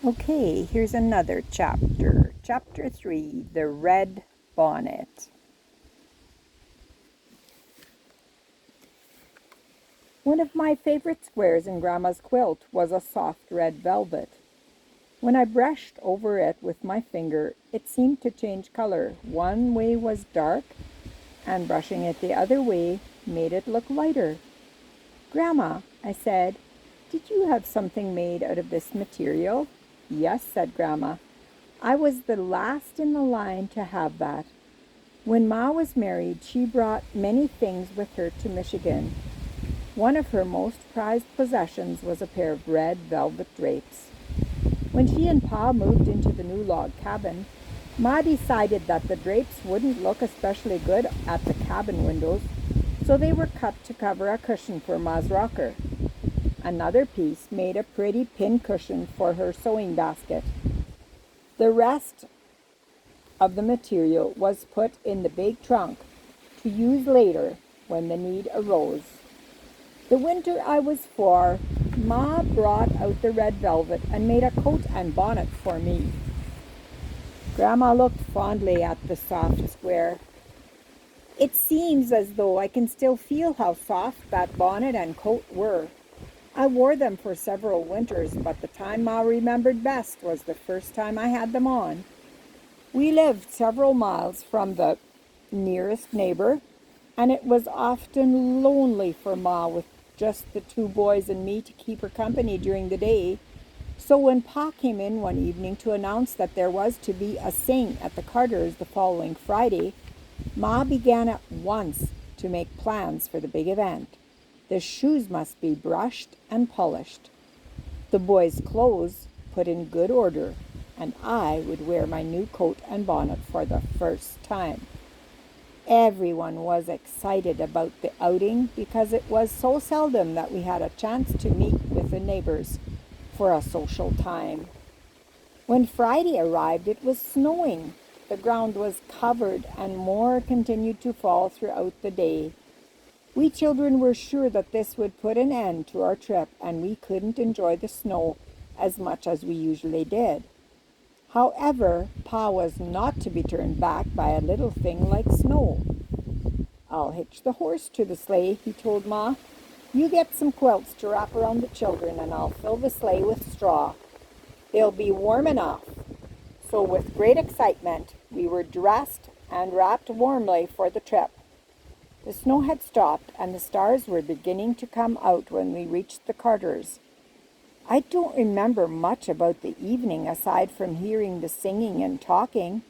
Okay, here's another chapter. Chapter 3, The Red Bonnet. One of my favorite squares in Grandma's quilt was a soft red velvet. When I brushed over it with my finger, it seemed to change color. One way was dark, and brushing it the other way made it look lighter. "Grandma," I said, "did you have something made out of this material?" "Yes," said Grandma. "I was the last in the line to have that. When Ma was married, she brought many things with her to Michigan. One of her most prized possessions was a pair of red velvet drapes. When she and Pa moved into the new log cabin, Ma decided that the drapes wouldn't look especially good at the cabin windows, so they were cut to cover a cushion for Ma's rocker. Another piece made a pretty pin cushion for her sewing basket. The rest of the material was put in the big trunk to use later when the need arose. The winter I was 4, Ma brought out the red velvet and made a coat and bonnet for me." Grandma looked fondly at the soft square. "It seems as though I can still feel how soft that bonnet and coat were. I wore them for several winters, but the time Ma remembered best was the first time I had them on. We lived several miles from the nearest neighbor, and it was often lonely for Ma with just the 2 boys and me to keep her company during the day. So when Pa came in one evening to announce that there was to be a sing at the Carters the following Friday, Ma began at once to make plans for the big event. The shoes must be brushed and polished, the boys' clothes put in good order, and I would wear my new coat and bonnet for the first time. Everyone was excited about the outing because it was so seldom that we had a chance to meet with the neighbors for a social time. When Friday arrived, it was snowing. The ground was covered, and more continued to fall throughout the day. We children were sure that this would put an end to our trip, and we couldn't enjoy the snow as much as we usually did. However, Pa was not to be turned back by a little thing like snow. "I'll hitch the horse to the sleigh," he told Ma. "You get some quilts to wrap around the children, and I'll fill the sleigh with straw. They'll be warm enough." So with great excitement, we were dressed and wrapped warmly for the trip. The snow had stopped, and the stars were beginning to come out when we reached the Carters. I don't remember much about the evening aside from hearing the singing and talking,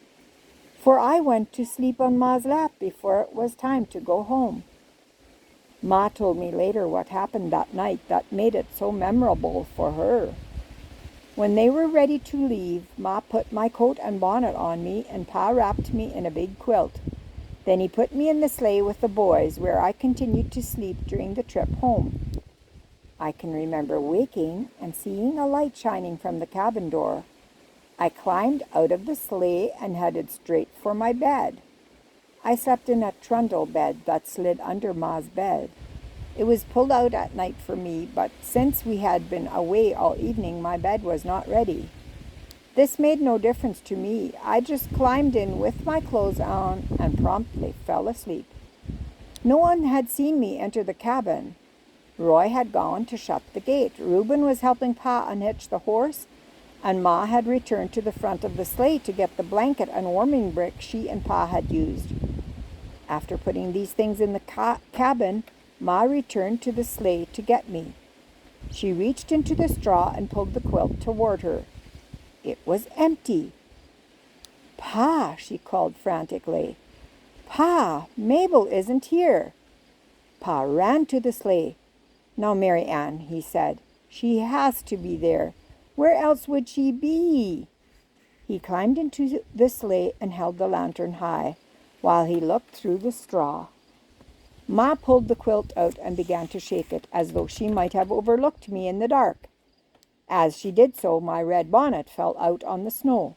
for I went to sleep on Ma's lap before it was time to go home. Ma told me later what happened that night that made it so memorable for her. When they were ready to leave, Ma put my coat and bonnet on me, and Pa wrapped me in a big quilt. Then he put me in the sleigh with the boys, where I continued to sleep during the trip home. I can remember waking and seeing a light shining from the cabin door. I climbed out of the sleigh and headed straight for my bed. I slept in a trundle bed that slid under Ma's bed. It was pulled out at night for me, but since we had been away all evening, my bed was not ready. This made no difference to me. I just climbed in with my clothes on and promptly fell asleep. No one had seen me enter the cabin. Roy had gone to shut the gate. Reuben was helping Pa unhitch the horse, and Ma had returned to the front of the sleigh to get the blanket and warming brick she and Pa had used. After putting these things in the cabin, Ma returned to the sleigh to get me. She reached into the straw and pulled the quilt toward her. It was empty. "Pa," she called frantically. "Pa, Mabel isn't here." Pa ran to the sleigh. "Now, Mary Ann," he said, "she has to be there. Where else would she be?" He climbed into the sleigh and held the lantern high while he looked through the straw. Ma pulled the quilt out and began to shake it as though she might have overlooked me in the dark. As she did so, my red bonnet fell out on the snow.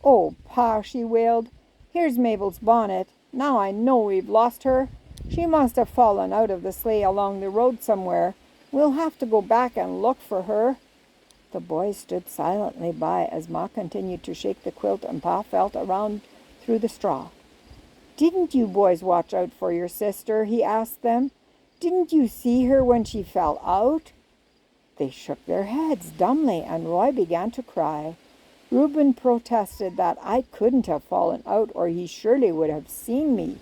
"Oh, Pa," she wailed, "here's Mabel's bonnet. Now I know we've lost her. She must have fallen out of the sleigh along the road somewhere. We'll have to go back and look for her." The boys stood silently by as Ma continued to shake the quilt and Pa felt around through the straw. "Didn't you boys watch out for your sister?" he asked them. "Didn't you see her when she fell out?" They shook their heads dumbly, and Roy began to cry. Reuben protested that I couldn't have fallen out, or he surely would have seen me.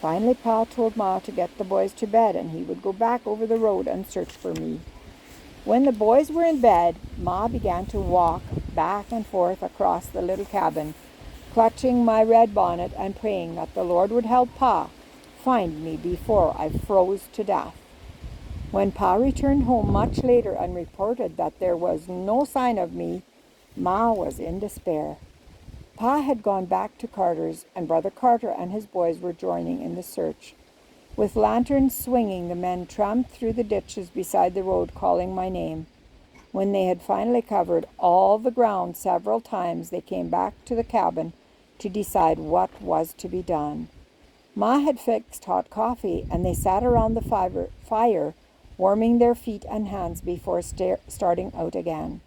Finally, Pa told Ma to get the boys to bed, and he would go back over the road and search for me. When the boys were in bed, Ma began to walk back and forth across the little cabin, clutching my red bonnet and praying that the Lord would help Pa find me before I froze to death. When Pa returned home much later and reported that there was no sign of me, Ma was in despair. Pa had gone back to Carter's, and Brother Carter and his boys were joining in the search. With lanterns swinging, the men tramped through the ditches beside the road, calling my name. When they had finally covered all the ground several times, they came back to the cabin to decide what was to be done. Ma had fixed hot coffee, and they sat around the fire, warming their feet and hands before starting out again.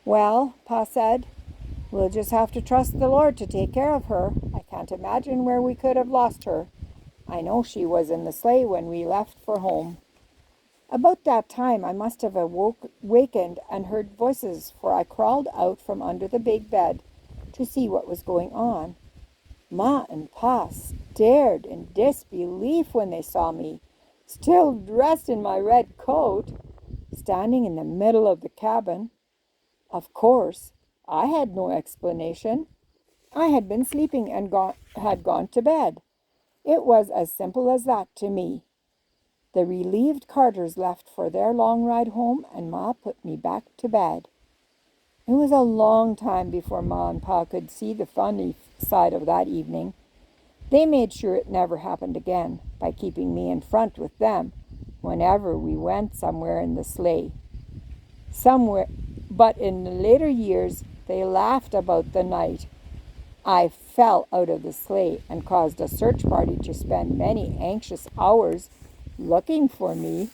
"Well," Pa said, "we'll just have to trust the Lord to take care of her. I can't imagine where we could have lost her. I know she was in the sleigh when we left for home." About that time I must have awakened and heard voices, for I crawled out from under the big bed to see what was going on. Ma and Pa stared in disbelief when they saw me, still dressed in my red coat, standing in the middle of the cabin. Of course, I had no explanation. I had been sleeping and had gone to bed. It was as simple as that to me. The relieved Carters left for their long ride home, and Ma put me back to bed. It was a long time before Ma and Pa could see the funny side of that evening. They made sure it never happened again by keeping me in front with them whenever we went somewhere in the sleigh. But in the later years, they laughed about the night I fell out of the sleigh and caused a search party to spend many anxious hours looking for me.